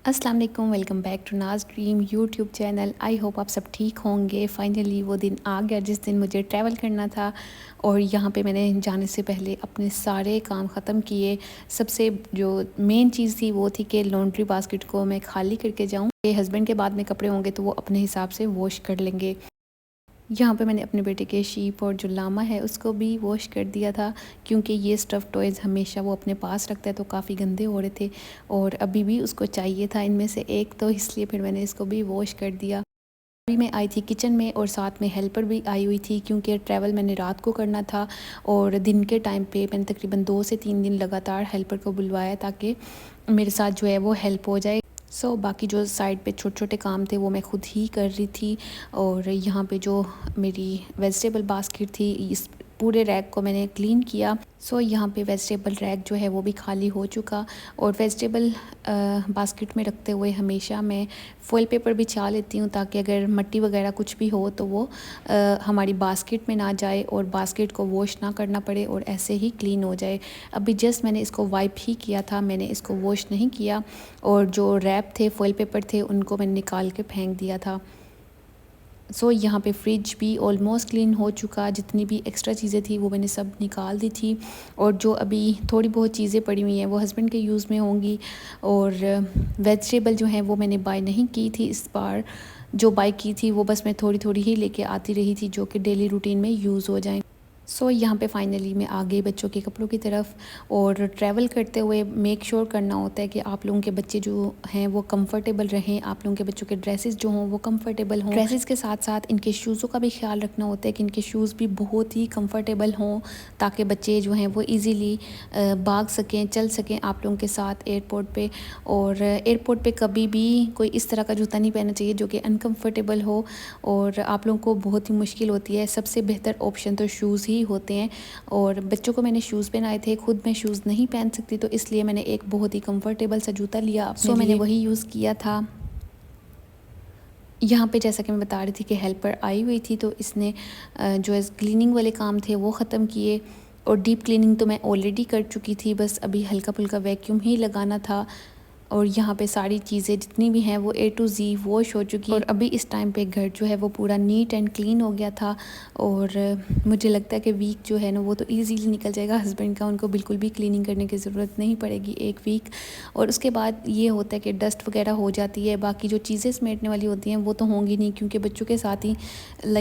अस्सलाम वालेकुम, welcome back to नाज dream YouTube channel. I hope आप सब ठीक होंगे। फाइनली वो दिन आ गया जिस दिन मुझे ट्रैवल करना था और यहाँ पे मैंने जाने से पहले अपने सारे काम ख़त्म किए। सबसे जो मेन चीज़ थी वो थी कि लॉन्ड्री बास्केट को मैं खाली करके जाऊँ। ये हस्बैंड के बाद में कपड़े होंगे तो वो अपने हिसाब से वॉश कर लेंगे। यहाँ पे मैंने अपने बेटे के शीप और जो लामा है उसको भी वॉश कर दिया था, क्योंकि ये स्टफ़ टॉयज़ हमेशा वो अपने पास रखता है तो काफ़ी गंदे हो रहे थे और अभी भी उसको चाहिए था इनमें से एक, तो इसलिए फिर मैंने इसको भी वॉश कर दिया। अभी मैं आई थी किचन में और साथ में हेल्पर भी आई हुई थी, क्योंकि ट्रैवल मैंने रात को करना था और दिन के टाइम पे मैंने तकरीबन 2 से 3 दिन लगातार हेल्पर को बुलवाया ताकि मेरे साथ जो है वो हेल्प हो जाए। बाकी जो साइड पे छोटे छोटे काम थे वो मैं ख़ुद ही कर रही थी। और यहाँ पे जो मेरी वेजिटेबल बास्केट थी, इस पूरे रैक को मैंने क्लीन किया। यहाँ पे वेजिटेबल रैक जो है वो भी खाली हो चुका। और वेजिटेबल बास्केट में रखते हुए हमेशा मैं फॉइल पेपर बिछा लेती हूँ ताकि अगर मिट्टी वगैरह कुछ भी हो तो वो हमारी बास्केट में ना जाए और बास्केट को वॉश ना करना पड़े और ऐसे ही क्लीन हो जाए। अभी जस्ट मैंने इसको वाइप ही किया था, मैंने इसको वॉश नहीं किया। और जो रैप थे, फॉइल पेपर थे, उनको मैंने निकाल के फेंक दिया था। यहाँ पे फ्रिज भी ऑलमोस्ट क्लीन हो चुका। जितनी भी एक्स्ट्रा चीज़ें थी वो मैंने सब निकाल दी थी और जो अभी थोड़ी बहुत चीज़ें पड़ी हुई हैं वो हस्बैंड के यूज़ में होंगी। और वेजिटेबल जो है वो मैंने बाय नहीं की थी इस बार। जो बाय की थी वो बस मैं थोड़ी थोड़ी ही लेके आती रही थी जो कि डेली रूटीन में यूज़ हो जाएँ। यहाँ पे फाइनली मैं आ गई बच्चों के कपड़ों की तरफ। और ट्रैवल करते हुए मेक श्योर करना होता है कि आप लोगों के बच्चे जो हैं वो कंफर्टेबल रहें, आप लोगों के बच्चों के ड्रेसेस जो हों वो कंफर्टेबल हों। ड्रेसेस के साथ साथ इनके शूज़ों का भी ख्याल रखना होता है कि इनके शूज़ भी बहुत ही कंफर्टेबल हों ताकि बच्चे जो हैं वो ईज़िली भाग सकें, चल सकें आप लोगों के साथ एयरपोर्ट पे। और एयरपोर्ट पे कभी भी कोई इस तरह का जूता नहीं पहनना चाहिए जो कि अनकम्फर्टेबल हो और आप लोगों को बहुत ही मुश्किल होती है। सबसे बेहतर ऑप्शन तो शूज़ ही होते हैं। और बच्चों को मैंने शूज़ पहनाए थे, खुद मैं शूज़ नहीं पहन सकती तो इसलिए मैंने एक बहुत ही कंफर्टेबल सा जूता लिया अपने लिए। मैंने वही यूज़ किया था। यहाँ पे जैसा कि मैं बता रही थी कि हेल्पर आई हुई थी तो इसने जो है क्लीनिंग वाले काम थे वो ख़त्म किए। और डीप क्लीनिंग तो मैं ऑलरेडी कर चुकी थी, बस अभी हल्का फुल्का वैक्यूम ही लगाना था। और यहाँ पे सारी चीज़ें जितनी भी हैं वो A to Z वॉश हो चुकी है। और अभी इस टाइम पे घर जो है वो पूरा नीट एंड क्लीन हो गया था। और मुझे लगता है कि वीक जो है ना वो तो इजीली निकल जाएगा हस्बैंड का, उनको बिल्कुल भी क्लीनिंग करने की ज़रूरत नहीं पड़ेगी एक वीक। और उसके बाद ये होता है कि डस्ट वगैरह हो जाती है, बाकी जो चीज़ें समेटने वाली होती हैं वो तो होंगी नहीं, क्योंकि बच्चों के साथ ही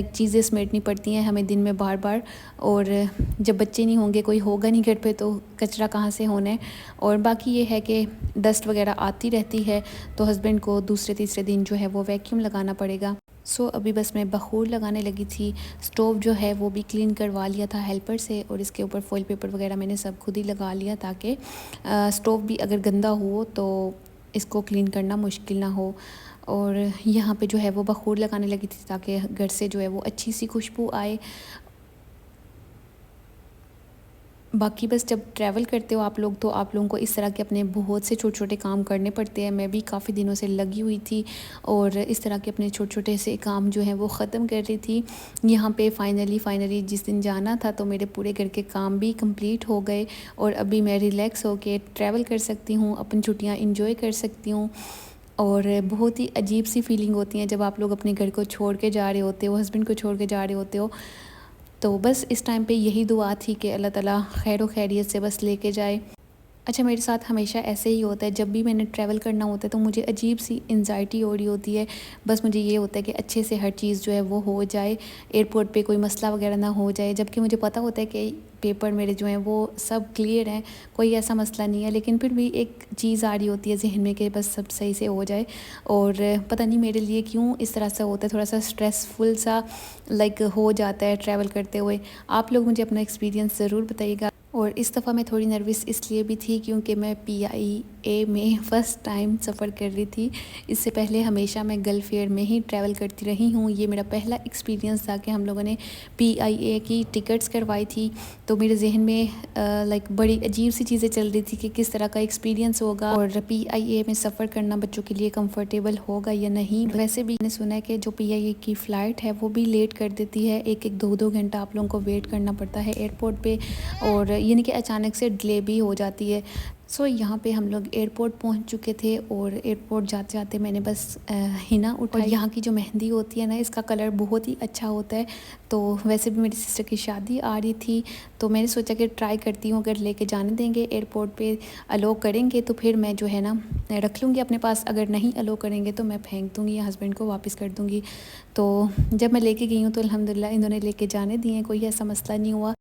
चीज़ें समेटनी पड़ती हैं हमें दिन में बार बार। और जब बच्चे नहीं होंगे, कोई होगा नहीं घर पे, तो कचरा कहाँ से होना है। और बाकी ये है कि डस्ट वगैरह आती रहती है तो हस्बैंड को दूसरे तीसरे दिन जो है वो वैक्यूम लगाना पड़ेगा। अभी बस मैं बखूर लगाने लगी थी। स्टोव जो है वो भी क्लीन करवा लिया था हेल्पर से और इसके ऊपर फॉइल पेपर वगैरह मैंने सब खुद ही लगा लिया ताकि स्टोव भी अगर गंदा हो तो इसको क्लीन करना मुश्किल ना हो। और यहाँ पे जो है वो बखूर लगाने लगी थी ताकि घर से जो है वो अच्छी सी खुशबू आए। बाकी बस जब ट्रैवल करते हो आप लोग तो आप लोगों को इस तरह के अपने बहुत से छोटे छोटे काम करने पड़ते हैं। मैं भी काफ़ी दिनों से लगी हुई थी और इस तरह के अपने छोटे छोटे से काम जो हैं वो ख़त्म कर रही थी। यहाँ पे फाइनली जिस दिन जाना था तो मेरे पूरे घर के काम भी कंप्लीट हो गए और अभी मैं रिलैक्स होके ट्रैवल कर सकती हूँ, अपनी छुट्टियाँ इंजॉय कर सकती हूँ। और बहुत ही अजीब सी फीलिंग होती है जब आप लोग अपने घर को छोड़ के जा रहे होते हो, हस्बैंड को छोड़ के जा रहे होते हो। तो बस इस टाइम पे यही दुआ थी कि अल्लाह ताला खैर खैरियत से बस लेके जाए। अच्छा, मेरे साथ हमेशा ऐसे ही होता है, जब भी मैंने ट्रैवल करना होता है तो मुझे अजीब सी एंजाइटी हो रही होती है। बस मुझे ये होता है कि अच्छे से हर चीज़ जो है वो हो जाए, एयरपोर्ट पे कोई मसला वगैरह ना हो जाए। जबकि मुझे पता होता है कि पेपर मेरे जो हैं वो सब क्लियर हैं, कोई ऐसा मसला नहीं है, लेकिन फिर भी एक चीज़ आ रही होती है जहन में कि बस सब सही से हो जाए। और पता नहीं मेरे लिए क्यों इस तरह से होता है, थोड़ा सा स्ट्रेसफुल सा हो जाता है ट्रैवल करते हुए। आप लोग मुझे अपना एक्सपीरियंस ज़रूर बताइएगा। और इस दफ़ा मैं थोड़ी नर्वस इसलिए भी थी क्योंकि मैं PIA में फ़र्स्ट टाइम सफ़र कर रही थी। इससे पहले हमेशा मैं गल्फ़ एयर में ही ट्रैवल करती रही हूँ। ये मेरा पहला एक्सपीरियंस था कि हम लोगों ने PIA की टिकट्स करवाई थी। तो मेरे जहन में बड़ी अजीब सी चीज़ें चल रही थी कि किस तरह का एक्सपीरियंस होगा और PIA में सफ़र करना बच्चों के लिए कंफर्टेबल होगा या नहीं। वैसे भी मैंने सुना है कि जो PIA की फ़्लाइट है वो भी लेट कर देती है, एक एक दो दो घंटा आप लोगों को वेट करना पड़ता है एयरपोर्ट पे। और यानी कि अचानक से डिले भी हो जाती है। यहाँ पे हम लोग एयरपोर्ट पहुंच चुके थे और एयरपोर्ट जाते जाते मैंने बस हिना उठाई। और यहाँ की जो मेहंदी होती है ना, इसका कलर बहुत ही अच्छा होता है। तो वैसे भी मेरी सिस्टर की शादी आ रही थी, तो मैंने सोचा कि ट्राई करती हूँ, अगर लेके जाने देंगे एयरपोर्ट पे, अलो करेंगे तो फिर मैं जो है ना रख लूँगी अपने पास, अगर नहीं अलो करेंगे तो मैं फेंक दूँगी या हस्बैंड को वापस कर दूँगी। तो जब मैं लेके गई हूँ तो अल्हम्दुलिल्लाह इन्होंने लेके जाने दिए, कोई ऐसा मसला नहीं हुआ।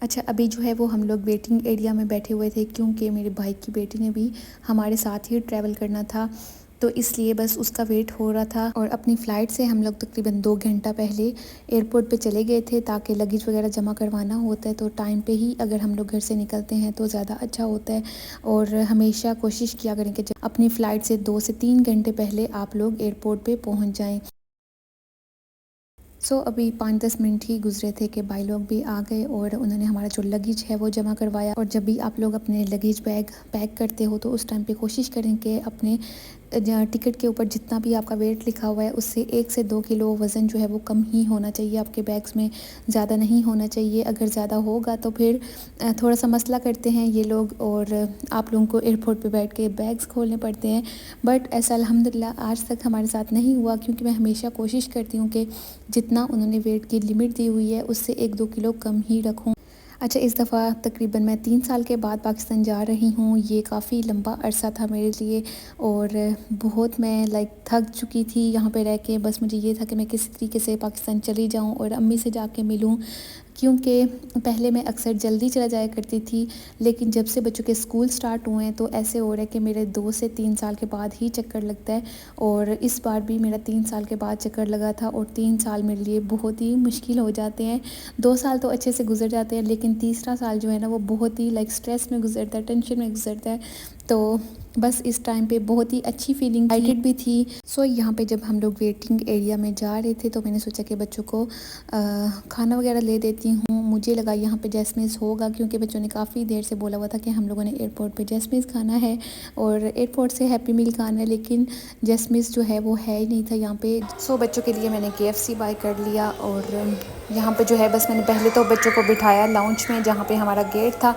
अच्छा, अभी जो है वो हम लोग वेटिंग एरिया में बैठे हुए थे, क्योंकि मेरे भाई की बेटी ने भी हमारे साथ ही ट्रैवल करना था, तो इसलिए बस उसका वेट हो रहा था। और अपनी फ़्लाइट से हम लोग तकरीबन 2 घंटा पहले एयरपोर्ट पे चले गए थे, ताकि लगेज वगैरह जमा करवाना होता है तो टाइम पे ही अगर हम लोग घर से निकलते हैं तो ज़्यादा अच्छा होता है। और हमेशा कोशिश किया करें कि जब अपनी फ़्लाइट से 2 से 3 घंटे पहले आप लोग एयरपोर्ट पे पहुंच जाएं। अभी 5-10 मिनट ही गुजरे थे कि भाई लोग भी आ गए और उन्होंने हमारा जो लगेज है वो जमा करवाया। और जब भी आप लोग अपने लगेज बैग पैक करते हो तो उस टाइम पे कोशिश करें कि अपने टिकट के ऊपर जितना भी आपका वेट लिखा हुआ है उससे 1 से 2 किलो वज़न जो है वो कम ही होना चाहिए आपके बैग्स में, ज़्यादा नहीं होना चाहिए। अगर ज़्यादा होगा तो फिर थोड़ा सा मसला करते हैं ये लोग, और आप लोगों को एयरपोर्ट पे बैठ के बैग्स खोलने पड़ते हैं। बट ऐसा अल्हम्दुलिल्लाह आज तक हमारे साथ नहीं हुआ, क्योंकि मैं हमेशा कोशिश करती हूँ कि जितना उन्होंने वेट की लिमिट दी हुई है उससे 1-2 किलो कम ही रखूँ। अच्छा, इस दफ़ा तकरीबन मैं 3 साल के बाद पाकिस्तान जा रही हूँ। ये काफ़ी लंबा अरसा था मेरे लिए, और बहुत मैं थक चुकी थी यहाँ पे रह के। बस मुझे ये था कि मैं किसी तरीके से पाकिस्तान चली जाऊँ और अम्मी से जाके मिलूँ, क्योंकि पहले मैं अक्सर जल्दी चला जाया करती थी, लेकिन जब से बच्चों के स्कूल स्टार्ट हुए हैं तो ऐसे हो रहा है कि मेरे 2 से 3 साल के बाद ही चक्कर लगता है। और इस बार भी मेरा 3 साल के बाद चक्कर लगा था, और 3 साल मेरे लिए बहुत ही मुश्किल हो जाते हैं। 2 साल तो अच्छे से गुजर जाते हैं, लेकिन तीसरा साल जो है ना वो बहुत ही स्ट्रेस में गुजरता है, टेंशन में गुजरता है। तो बस इस टाइम पे बहुत ही अच्छी फीलिंग एक्साइटेड भी थी। यहाँ पे जब हम लोग वेटिंग एरिया में जा रहे थे तो मैंने सोचा कि बच्चों को खाना वगैरह ले देती हूँ। मुझे लगा यहाँ पे जैस्मिस होगा, क्योंकि बच्चों ने काफ़ी देर से बोला हुआ था कि हम लोगों ने एयरपोर्ट पे जैस्मिस खाना है और एयरपोर्ट से हैप्पी मील खाना है, लेकिन जैस्मिस जो है वो है ही नहीं था यहाँ पे। बच्चों के लिए मैंने KFC बाय कर लिया, और यहाँ पे जो है बस मैंने पहले तो बच्चों को बिठाया लाउंज में जहाँ पे हमारा गेट था,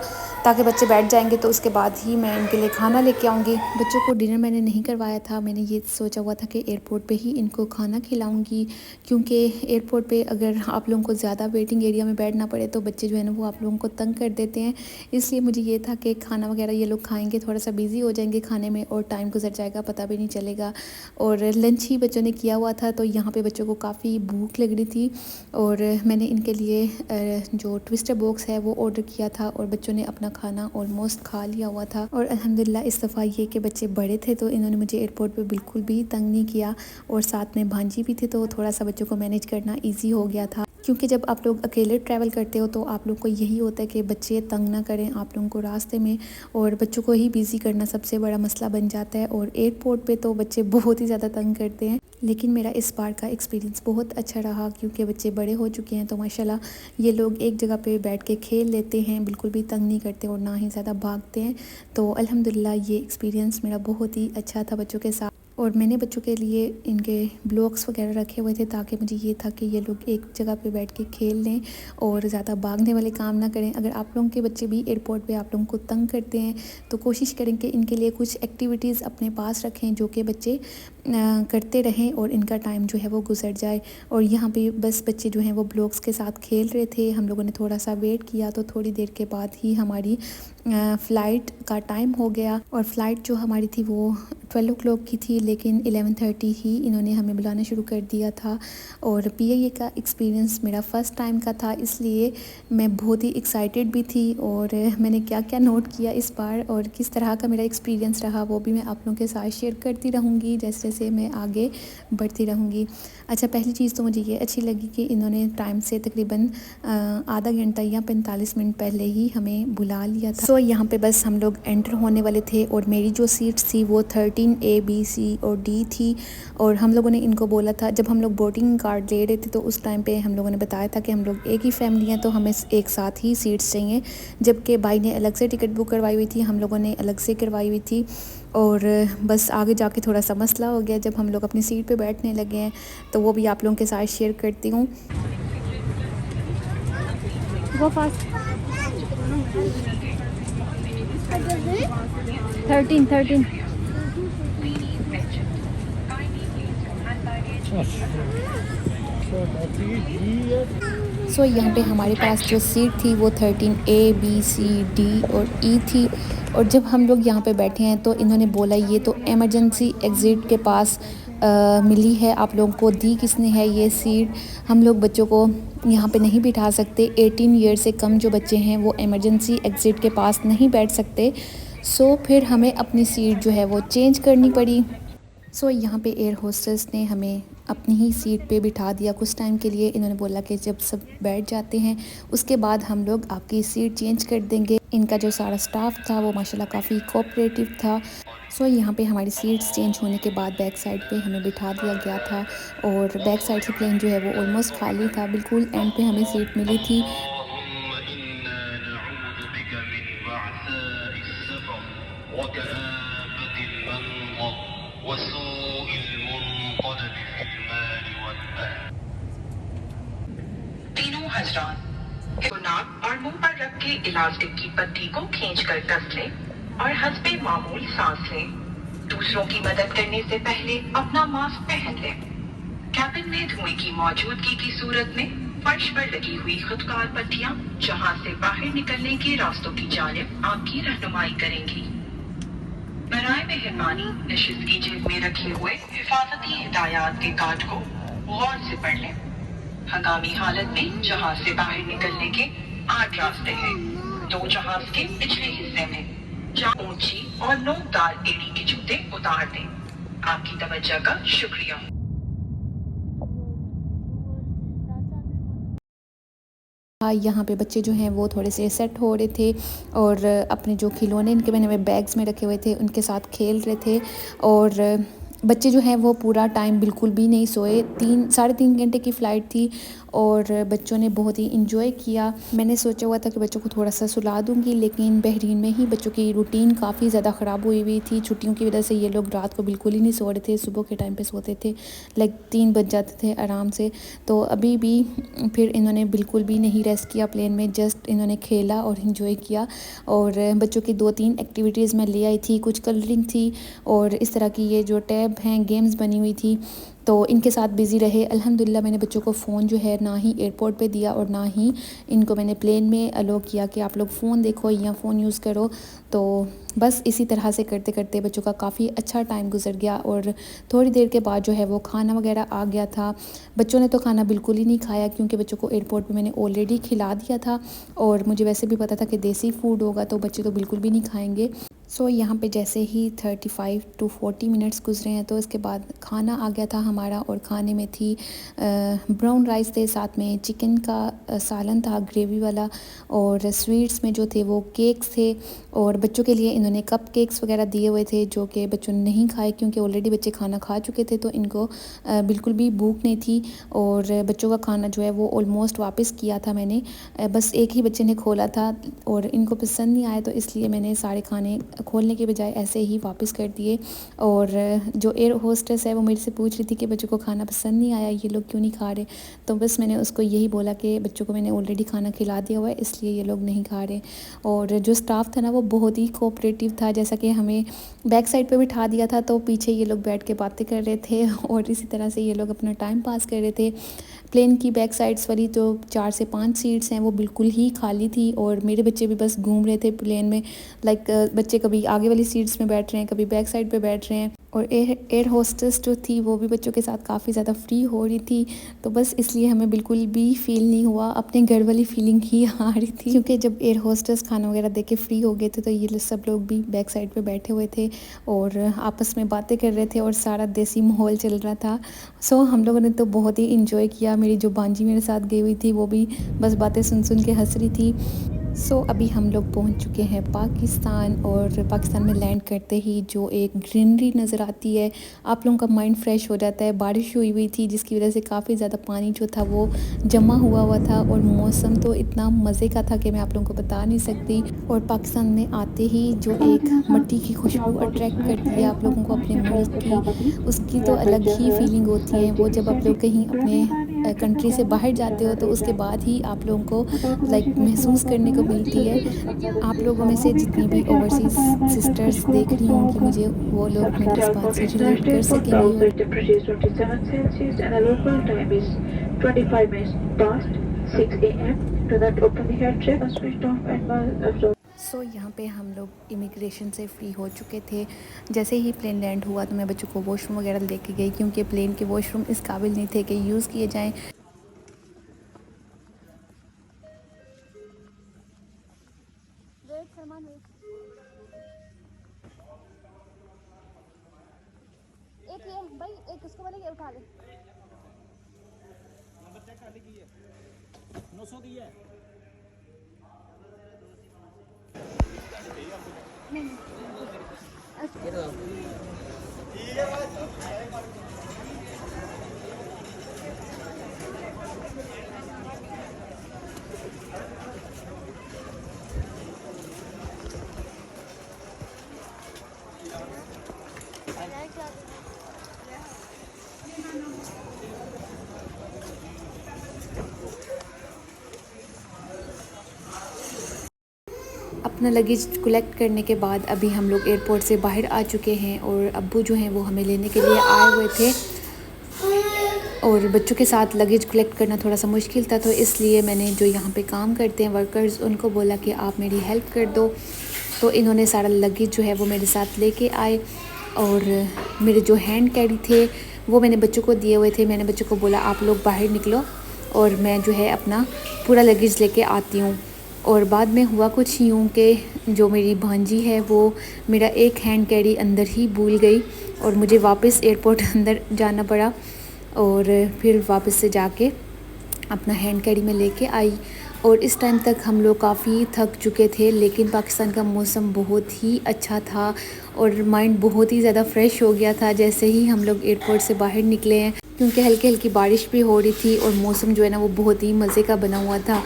ताकि बच्चे बैठ जाएंगे तो उसके बाद ही मैं इनके लिए खाना लेके आऊँगी। बच्चों को डिनर मैंने नहीं करवाया था, मैंने ये सोचा हुआ था कि एयरपोर्ट पे ही इनको खाना खिलाऊँगी, क्योंकि एयरपोर्ट पे अगर आप लोगों को ज़्यादा वेटिंग एरिया में बैठना पड़े तो बच्चे जो है ना वो आप लोगों को तंग कर देते हैं। इसलिए मुझे ये था कि खाना वगैरह ये लोग खाएँगे, थोड़ा सा बिज़ी हो जाएंगे खाने में और टाइम गुजर जाएगा, पता भी नहीं चलेगा। और लंच ही बच्चों ने किया हुआ था, तो यहाँ पे बच्चों को काफ़ी भूख लग रही थी, और मैंने इनके लिए जो ट्विस्टर बॉक्स है वो ऑर्डर किया था, और बच्चों ने अपना खाना ऑलमोस्ट खा लिया हुआ था। और अल्हम्दुलिल्लाह इस दफ़ा ये कि बच्चे बड़े थे तो इन्होंने मुझे एयरपोर्ट पे बिल्कुल भी तंग नहीं किया, और साथ में भांजी भी थी, तो थोड़ा सा बच्चों को मैनेज करना ईजी हो गया था। क्योंकि जब आप लोग अकेले ट्रैवल करते हो तो आप लोग को यही होता है कि बच्चे तंग ना करें आप लोगों को रास्ते में, और बच्चों को ही बिज़ी करना सबसे बड़ा मसला बन जाता है। और एयरपोर्ट पे तो बच्चे बहुत ही ज़्यादा तंग करते हैं, लेकिन मेरा इस बार का एक्सपीरियंस बहुत अच्छा रहा, क्योंकि बच्चे बड़े हो चुके हैं तो माशाल्लाह ये लोग एक जगह पे बैठ के खेल लेते हैं, बिल्कुल भी तंग नहीं करते और ना ही ज़्यादा भागते हैं। तो अल्हम्दुलिल्लाह ये एक्सपीरियंस मेरा बहुत ही अच्छा था बच्चों के साथ। और मैंने बच्चों के लिए इनके ब्लॉक्स वगैरह रखे हुए थे, ताकि मुझे ये था कि ये लोग एक जगह पे बैठ के खेल लें और ज़्यादा भागने वाले काम ना करें। अगर आप लोगों के बच्चे भी एयरपोर्ट पे आप लोगों को तंग करते हैं तो कोशिश करें कि इनके लिए कुछ एक्टिविटीज़ अपने पास रखें जो कि बच्चे करते रहें और इनका टाइम जो है वो गुजर जाए। और यहाँ पे बस बच्चे जो हैं वो ब्लॉक्स के साथ खेल रहे थे, हम लोगों ने थोड़ा सा वेट किया, तो थोड़ी देर के बाद ही हमारी फ़्लाइट का टाइम हो गया। और फ़्लाइट जो हमारी थी वो 12 o'clock की थी, लेकिन 11:30 ही इन्होंने हमें बुलाना शुरू कर दिया था। और PIA का एक्सपीरियंस मेरा फ़र्स्ट टाइम का था, इसलिए मैं बहुत ही एक्साइटेड भी थी, और मैंने क्या क्या नोट किया इस बार और किस तरह का मेरा एक्सपीरियंस रहा वो भी मैं आप लोगों के साथ शेयर करती रहूँगी जैसे जैसे मैं आगे बढ़ती रहूँगी। अच्छा, पहली चीज़ तो मुझे ये अच्छी लगी कि इन्होंने टाइम से तकरीबन आधा घंटा या 45 मिनट पहले ही हमें बुला लिया था। यहाँ पे बस हम लोग एंटर होने वाले थे, और मेरी जो सीट्स थी वो 13A B C और D थी। और हम लोगों ने इनको बोला था, जब हम लोग बोर्डिंग कार्ड ले रहे थे तो उस टाइम पे हम लोगों ने बताया था कि हम लोग एक ही फैमिली हैं तो हमें एक साथ ही सीट्स चाहिए, जबकि भाई ने अलग से टिकट बुक करवाई हुई थी, हम लोगों ने अलग से करवाई हुई थी। और बस आगे जाके थोड़ा सा मसला हो गया जब हम लोग अपनी सीट पे बैठने लगे हैं, तो वो भी आप लोगों के साथ शेयर करती हूँ। वो फास्ट 13 यहाँ पे हमारे पास जो सीट थी वो 13A, B, C, D और E थी। और जब हम लोग यहाँ पे बैठे हैं तो इन्होंने बोला ये तो इमरजेंसी एग्ज़िट के पास मिली है, आप लोगों को दी किसने है ये सीट, हम लोग बच्चों को यहाँ पे नहीं बिठा सकते, 18 ईयर से कम जो बच्चे हैं वो इमरजेंसी एग्ज़िट के पास नहीं बैठ सकते। सो फिर हमें अपनी सीट जो है वो चेंज करनी पड़ी। यहाँ पे एयर होस्टेस ने हमें अपनी ही सीट पे बिठा दिया कुछ टाइम के लिए। इन्होंने बोला कि जब सब बैठ जाते हैं उसके बाद हम लोग आपकी सीट चेंज कर देंगे। इनका जो सारा स्टाफ था वो माशाल्लाह काफ़ी कोऑपरेटिव था। यहाँ पे हमारी सीट्स चेंज होने के बाद बैक साइड पे हमें बिठा दिया गया था और बैक साइड से प्लेन जो है वो ऑलमोस्ट खाली था, बिल्कुल एंड पे हमें सीट मिली थी। तीनों हजरात नाक और मुंह पर रख के इलास्टिक की पट्टी को खींचकर कस लें और हस्बे मामूल सांस लें। दूसरों की मदद करने से पहले अपना मास्क पहन लें। कैबिन में धुएं की मौजूदगी की सूरत में फर्श पर लगी हुई खुदकार पट्टियां जहां से बाहर निकलने के रास्तों की जानिब आपकी रहनुमाई करेंगी। बराए मेहरबानी नशिस्त की जेब में रखे हुए हिफाजती हिदायत के कार्ड को गौर से पढ़ लें। हंगामी हालत में जहाज से बाहर निकलने के 8 रास्ते हैं। 2 जहाज के पिछले हिस्से में जहां ऊंची और नोकदार एड़ी के जूते उतार दें। आपकी तवज्जो का शुक्रिया। यहाँ पे बच्चे जो हैं वो थोड़े से सेट हो रहे थे और अपने जो खिलौने इनके मैंने बैग्स में रखे हुए थे उनके साथ खेल रहे थे। और बच्चे जो हैं वो पूरा टाइम बिल्कुल भी नहीं सोए, 3-3.5 घंटे की फ़्लाइट थी और बच्चों ने बहुत ही इंजॉय किया। मैंने सोचा हुआ था कि बच्चों को थोड़ा सा सुला दूंगी, लेकिन बहरीन में ही बच्चों की रूटीन काफ़ी ज़्यादा ख़राब हुई थी। छुट्टियों की वजह से ये लोग रात को बिल्कुल ही नहीं सो रहे थे, सुबह के टाइम पे सोते थे, लाइक 3 बज जाते थे आराम से। तो अभी भी फिर इन्होंने बिल्कुल भी नहीं रेस्ट किया प्लेन में, जस्ट इन्होंने खेला और इन्जॉय किया। और बच्चों की 2-3 एक्टिविटीज़ मैं ले आई थी, कुछ कलरिंग थी और इस तरह की ये जो टैब हैं गेम्स बनी हुई थी, तो इनके साथ बिज़ी रहे। अल्हम्दुलिल्लाह मैंने बच्चों को फ़ोन जो है ना ही एयरपोर्ट पे दिया और ना ही इनको मैंने प्लेन में अलो किया कि आप लोग फ़ोन देखो या फ़ोन यूज़ करो। तो बस इसी तरह से करते करते बच्चों का काफ़ी अच्छा टाइम गुजर गया। और थोड़ी देर के बाद जो है वो खाना वगैरह आ गया था। बच्चों ने तो खाना बिल्कुल ही नहीं खाया क्योंकि बच्चों को एयरपोर्ट पे मैंने ऑलरेडी खिला दिया था और मुझे वैसे भी पता था कि देसी फूड होगा तो बच्चे तो बिल्कुल भी नहीं खाएँगे। यहाँ पे जैसे ही 35 to 40 मिनट्स गुजरे हैं तो इसके बाद खाना आ गया था हमारा। और खाने में थी ब्राउन राइस थे, साथ में चिकन का सालन था ग्रेवी वाला, और स्वीट्स में जो थे वो केक्स थे। और बच्चों के लिए इन्होंने कप केक्स वगैरह दिए हुए थे जो कि बच्चों ने नहीं खाए क्योंकि ऑलरेडी बच्चे खाना खा चुके थे, तो इनको बिल्कुल भी भूख नहीं थी। और बच्चों का खाना जो है वो ऑलमोस्ट वापस किया था मैंने, बस एक ही बच्चे ने खोला था और इनको पसंद नहीं आया, तो इसलिए मैंने सारे खाने खोलने के बजाय ऐसे ही वापस कर दिए। और जो एयर होस्टेस है वो मेरे से पूछ रही थी कि बच्चों को खाना पसंद नहीं आया, ये लोग क्यों नहीं खा रहे, तो बस मैंने उसको यही बोला कि बच्चों को मैंने ऑलरेडी खाना खिला दिया हुआ है इसलिए ये लोग नहीं खा रहे। और जो स्टाफ था ना वो बहुत ही कोऑपरेटिव था, जैसा कि हमें बैक साइड पे बिठा दिया था तो पीछे ये लोग बैठ के बातें कर रहे थे और इसी तरह से ये लोग अपना टाइम पास कर रहे थे। प्लेन की बैक साइड्स वाली जो 4 से 5 सीट्स हैं वो बिल्कुल ही खाली थी और मेरे बच्चे भी बस घूम रहे थे प्लेन में, लाइक बच्चे कभी आगे वाली सीट्स में बैठ रहे हैं, कभी बैक साइड पे बैठ रहे हैं। और एयर होस्टेस जो थी वो भी बच्चों के साथ काफ़ी ज़्यादा फ्री हो रही थी, तो बस इसलिए हमें बिल्कुल भी फ़ील नहीं हुआ, अपने घर वाली फीलिंग ही आ रही थी। क्योंकि जब एयर होस्टेस खाना वगैरह दे के फ्री हो गए थे तो ये सब लोग भी बैक साइड पे बैठे हुए थे और आपस में बातें कर रहे थे और सारा देसी माहौल चल रहा था। हम लोगों ने तो बहुत ही इंजॉय किया। मेरी जो बांजी मेरे साथ गई हुई थी वो भी बस बातें सुन सुन के हंस रही थी। अभी हम लोग पहुंच चुके हैं पाकिस्तान, और पाकिस्तान में लैंड करते ही जो एक ग्रीनरी नज़र आती है, आप लोगों का माइंड फ्रेश हो जाता है। बारिश हुई थी जिसकी वजह से काफ़ी ज़्यादा पानी जो था वो जमा हुआ था और मौसम तो इतना मज़े का था कि मैं आप लोगों को बता नहीं सकती। और पाकिस्तान में आते ही जो एक मिट्टी की खुशबू अट्रैक्ट करती है आप लोगों को अपने मुल्क की, उसकी तो अलग ही फीलिंग होती है। वो जब आप लोग कहीं अपने कंट्री से बाहर जाते हो तो उसके बाद ही आप लोगों को लाइक महसूस करने को मिलती है। आप लोगों में से जितनी भी ओवरसीज़ सिस्टर्स देख रही होंगी मुझे, वो लोग मेरी इस बात से रिलेट कर सकेंगी। और temperature is 27 Celsius and the local time is 25 minutes past 6 a.m. Do not open the hatch and switch off and absorb. यहाँ पे हम लोग इमिग्रेशन से फ्री हो चुके थे। जैसे ही प्लेन लैंड हुआ तो मैं बच्चों को वॉशरूम वगैरह लेके गई, क्योंकि प्लेन के वॉशरूम इस काबिल नहीं थे कि यूज़ किए जाएं। एक ये भाई, एक उसको बोले उठा ले। नंबर चेक कर लीजिए, 900 की है। अपना लगेज कलेक्ट करने के बाद अभी हम लोग एयरपोर्ट से बाहर आ चुके हैं और अब्बू जो हैं वो हमें लेने के लिए आए हुए थे। और बच्चों के साथ लगेज कलेक्ट करना थोड़ा सा मुश्किल था, तो इसलिए मैंने जो यहाँ पे काम करते हैं वर्कर्स, उनको बोला कि आप मेरी हेल्प कर दो। तो इन्होंने सारा लगेज जो है वो मेरे साथ लेके आए और मेरे जो हैंड कैरी थे वो मैंने बच्चों को दिए हुए थे। मैंने बच्चों को बोला आप लोग बाहर निकलो और मैं जो है अपना पूरा लगेज लेके आती हूँ। और बाद में हुआ कुछ यूँ कि जो मेरी भांजी है वो मेरा एक हैंड कैरी अंदर ही भूल गई और मुझे वापस एयरपोर्ट अंदर जाना पड़ा और फिर वापस से जाके अपना हैंड कैरी में लेके आई। और इस टाइम तक हम लोग काफ़ी थक चुके थे, लेकिन पाकिस्तान का मौसम बहुत ही अच्छा था और माइंड बहुत ही ज़्यादा फ्रेश हो गया था जैसे ही हम लोग एयरपोर्ट से बाहर निकले हैं, क्योंकि हल्की हल्की बारिश भी हो रही थी और मौसम जो है ना वो बहुत ही मज़े का बना हुआ था।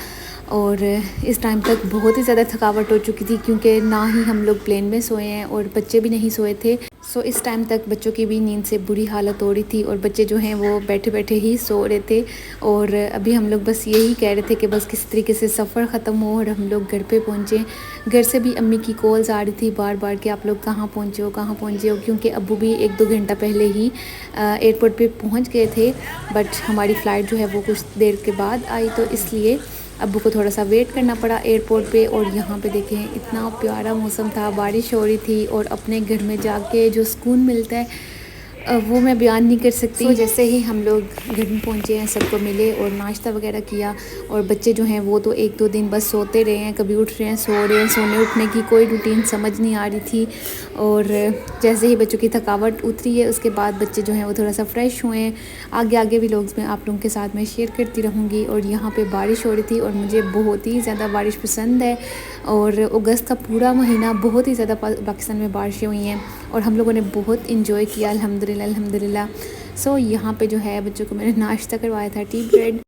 और इस टाइम तक बहुत ही ज़्यादा थकावट हो चुकी थी, क्योंकि ना ही हम लोग प्लेन में सोए हैं और बच्चे भी नहीं सोए थे। सो इस टाइम तक बच्चों की भी नींद से बुरी हालत हो रही थी और बच्चे जो हैं वो बैठे बैठे ही सो रहे थे। और अभी हम लोग बस यही कह रहे थे कि बस किस तरीके से सफ़र ख़त्म हो और हम लोग घर पे पहुँचे। घर से भी अम्मी की कॉल्स आ रही थी बार बार कि आप लोग कहाँ पहुँचे हो, कहाँ पहुँचे हो, क्योंकि अब्बू भी 1-2 घंटा पहले ही एयरपोर्ट पे पहुँच गए थे। बट हमारी फ़्लाइट जो है वो कुछ देर के बाद आई, तो इसलिए अब्बू को थोड़ा सा वेट करना पड़ा एयरपोर्ट पे। और यहाँ पे देखें इतना प्यारा मौसम था, बारिश हो रही थी और अपने घर में जाके जो सुकून मिलता है वो मैं बयान नहीं कर सकती। तो जैसे ही हम लोग घर में पहुँचे हैं, सबको मिले और नाश्ता वगैरह किया। और बच्चे जो हैं वो तो 1-2 दिन बस सोते रहे हैं, कभी उठ रहे हैं, सो रहे हैं, सोने उठने की कोई रूटीन समझ नहीं आ रही थी। और जैसे ही बच्चों की थकावट उतरी है उसके बाद बच्चे जो हैं वो थोड़ा सा फ्रेश हुए हैं। आगे भी लोग मैं आप लोगों के साथ में शेयर करती रहूँगी। और यहाँ पे बारिश हो रही थी और मुझे बहुत ही ज़्यादा बारिश पसंद है। और अगस्त का पूरा महीना बहुत ही ज़्यादा पाकिस्तान में बारिशें हुई हैं और हम लोगों ने बहुत इंजॉय किया अल्हम्दुलिल्लाह। सो यहाँ पे जो है बच्चों को मैंने नाश्ता करवाया था टी ब्रेड।